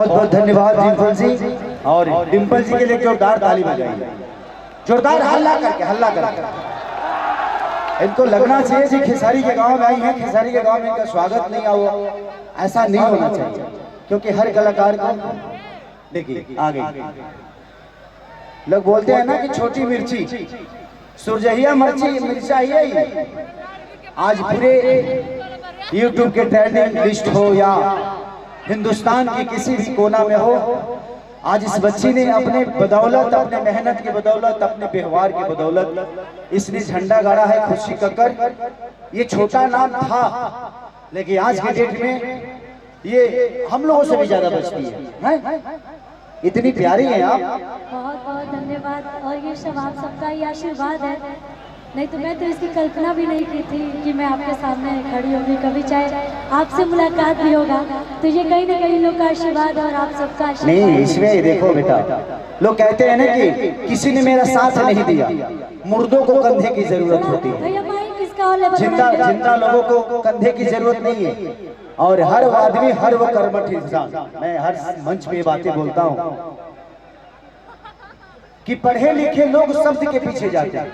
बहुत बहुत धन्यवाद डिम्पल जी। और डिम्पल जी के लिए जोरदार ताली बजाइए, जोरदार हल्ला करके। इनको लगना चाहिए कि खेसारी के गांव में आई हैं, खेसारी के गांव में इनका स्वागत नहीं हुआ, ऐसा नहीं होना चाहिए। क्योंकि हर कलाकार को देखिए आगे लोग बोलते हैं ना कि छोटी मिर्ची सुरजहिया मिर्चा ही आज पूरे YouTube के ट्रेंडिंग लिस्ट हो या हिंदुस्तान के किसी भी कोना में हो, आज इस बच्ची ने अपने बदौलत, अपने मेहनत की बदौलत, अपने व्यवहार की बदौलत इसने झंडा गाड़ा है खुशी कक्कर। ये छोटा नाम था लेकिन आज के डेट में ये हम लोगों से भी ज्यादा बचती है। इतनी प्यारी है आप। बहुत बहुत धन्यवाद। और ये सब आप सबका ही आशीर्वाद है, नहीं तो मैं तो इसकी कल्पना भी नहीं की थी कि मैं आपके सामने खड़ी होगी। कभी चाहे आपसे मुलाकात भी होगा तो ये कहीं ना कहीं लोग का आशीर्वाद और आप सबका आशीर्वाद। नहीं, इसमें देखो बेटा, लोग कहते हैं ना कि किसी ने मेरा साथ नहीं दिया, मुर्दों को कंधे की जरूरत होती है, जिंदा लोगों को कंधे की जरूरत नहीं है। और हर आदमी, हर वो कर्मठ इंसान, मैं हर मंच में बातें बोलता हूँ कि पढ़े लिखे लोग शब्द के पीछे जाते हैं,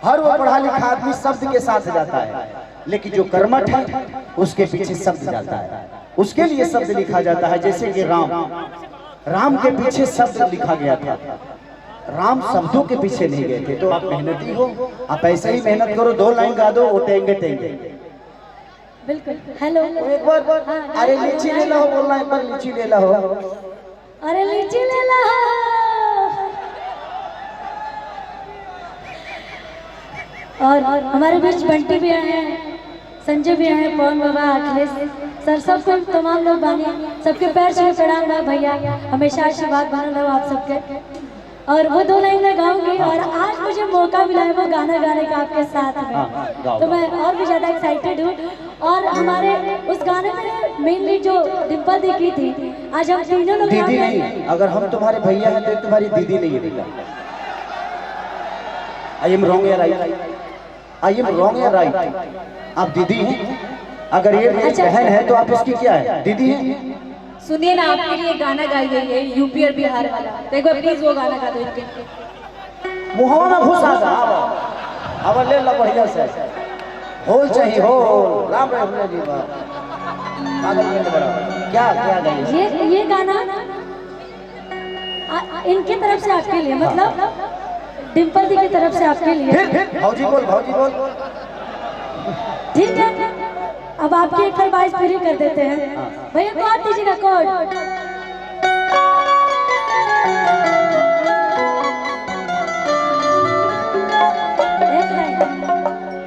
हर वो पढ़ा लिखा आदमी शब्द के साथ जाता है, लेकिन जो कर्मठ है उसके पीछे शब्द जाता है, उसके लिए शब्द लिखा जाता है। जैसे कि राम के पीछे शब्द लिखा गया था, राम शब्दों के पीछे नहीं गए थे। तो आप मेहनती हो, आप ऐसे ही मेहनत करो, 2 लाइन गा दो, वो टेंगे। बिल्कुल। हेलो, एक बार अरे लीची ले लो, बोलना एक बार लीची ले लो, अरे लीची ले लो। और हमारे बीच बंटी भी आए हैं, संजय भी आए हैं, पवन बाबा, अखिलेश सर, सबको तमाम लोग बानी, सबके पैर से प्रणाम है भैया, हमेशा आशीर्वाद बनल रहो आप सबके। और वो 2 लाइन में गाऊंगी और आज मुझे मौका मिला है वो गाना गाने का आपके साथ में, तो मैं और भी ज़्यादा एक्साइटेड हूँ। और हमारे उस गाने में मेनली जो डिम्पल दी की थी, आज हम तीनों लोग दीदी नहीं, अगर हम तुम्हारे भैया हैं तो तुम्हारी दीदी नहीं है बेटा। आई एम रॉन्ग या राइट? आप दीदी हैं, अगर ये मेरी बहन है तो आप इसकी क्या है, दीदी हैं। सुनिए ना, आपके लिए गाना गाई गई है यूपी और बिहार वाला, तो एक बार प्लीज वो गाना गा दो इनके। मुहां में घुसा जा, अब ले लो बढ़िया से, होल चाहिए हो, राम राम जी बा पागल में बड़ा क्या गाइए। ये गाना इनके तरफ से आपके लिए, मतलब डिम्पल दी की तरफ से आपके लिए। भौजी बोल। ठीक है, अब आपकी एक फरमाइश पूरी कर देते हैं भैया, कोड दीजिएगा, कोड।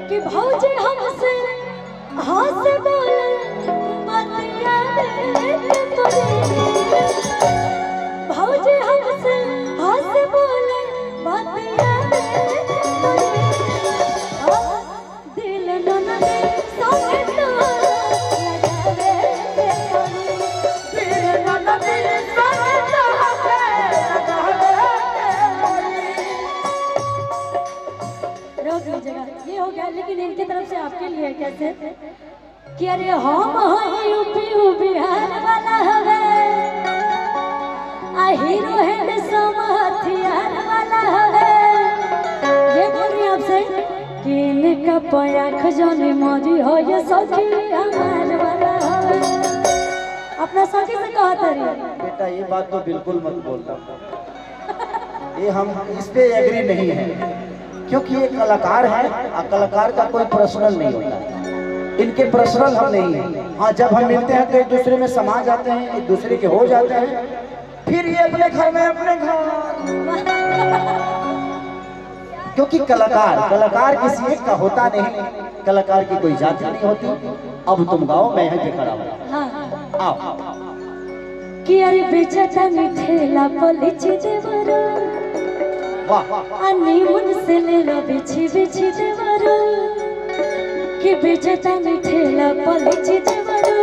कि भौजी हमसे हाथ से बोले बतिया भौजी हमसे हाथ से बोले बतिया दिल न सोने तो लगावे दिल न सोने तो रोक लीजिएगा, ये हो गया। लेकिन इनकी तरफ से आपके लिए कैसे कि अरे हम यूपी बिहार वाला हवे, आ हीरो हैंडसम हथियार वाला हवे। ये बोल रही आपसे कि इनका पयाख जोने मौजी हो, ये सखी हमार वाला हवे। अपना सखी से कहा था बेटा, ये बात तो बिल्कुल मत बोलना, ये हम इस पे एग्री नहीं है, क्योंकि ये कलाकार है और कलाकार का कोई पर्सनल नहीं होता है, इनके पर्सनल हम नहीं है। हाँ, जब हम मिलते हैं तो एक दूसरे में समा जाते हैं, एक दूसरे के हो जाते हैं, फिर ये अपने घर में अपने घर। क्योंकि कलाकार किसी एक का होता नहीं, कलाकार की कोई जाति नहीं होती। अब तुम गाओ, मैं यहाँ पे खड़ा हूँ। आओ। कि अरे बेचता मिठेला पलिची देवरो, अन्नी मन से ले लो बिछी देवरो, कि बेचता मिठेला पलिची देवरो,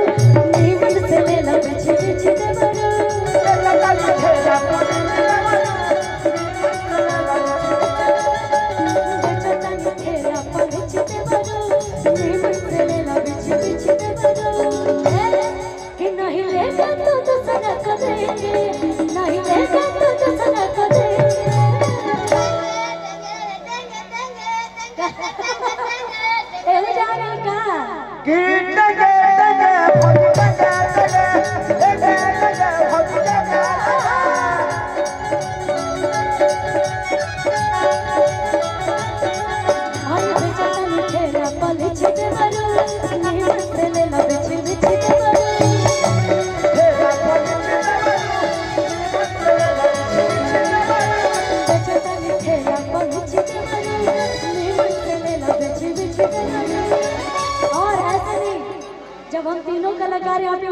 अन्नी मन से ले लो बिछी देवरो। नहीं लेगा तो दूसरा कदे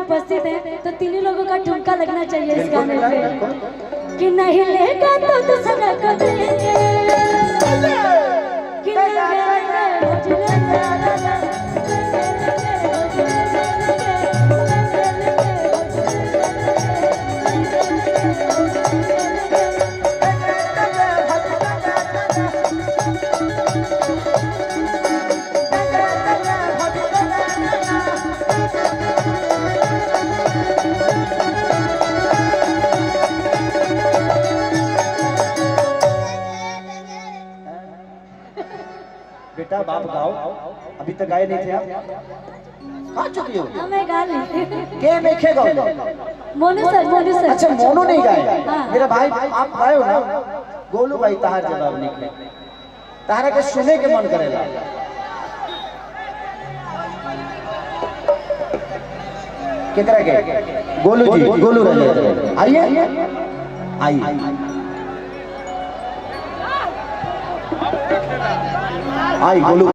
उपस्थित हैं तो तीनों लोगों का ठुमका लगना चाहिए इस बिल्कुल गाने मिला, पे बिल्कुल। कि नहीं लेगा तो दूसरा को देंगे कि नहीं लेंगे मुझे बेटा बाप गाओ, अभी तक गाए नहीं थे आप, कहाँ चुकी हो? हमें गा ली के नहीं खे गाओ? मोनू सर अच्छा मोनू नहीं गाए, हाँ। मेरा भाई आप गाए हो ना? गोलू भाई तहार जवाब निकले, तहारा के सुने के मन करेला। कितना के? गोलू जी, गोलू रहे, आइए आइए आई गोलू।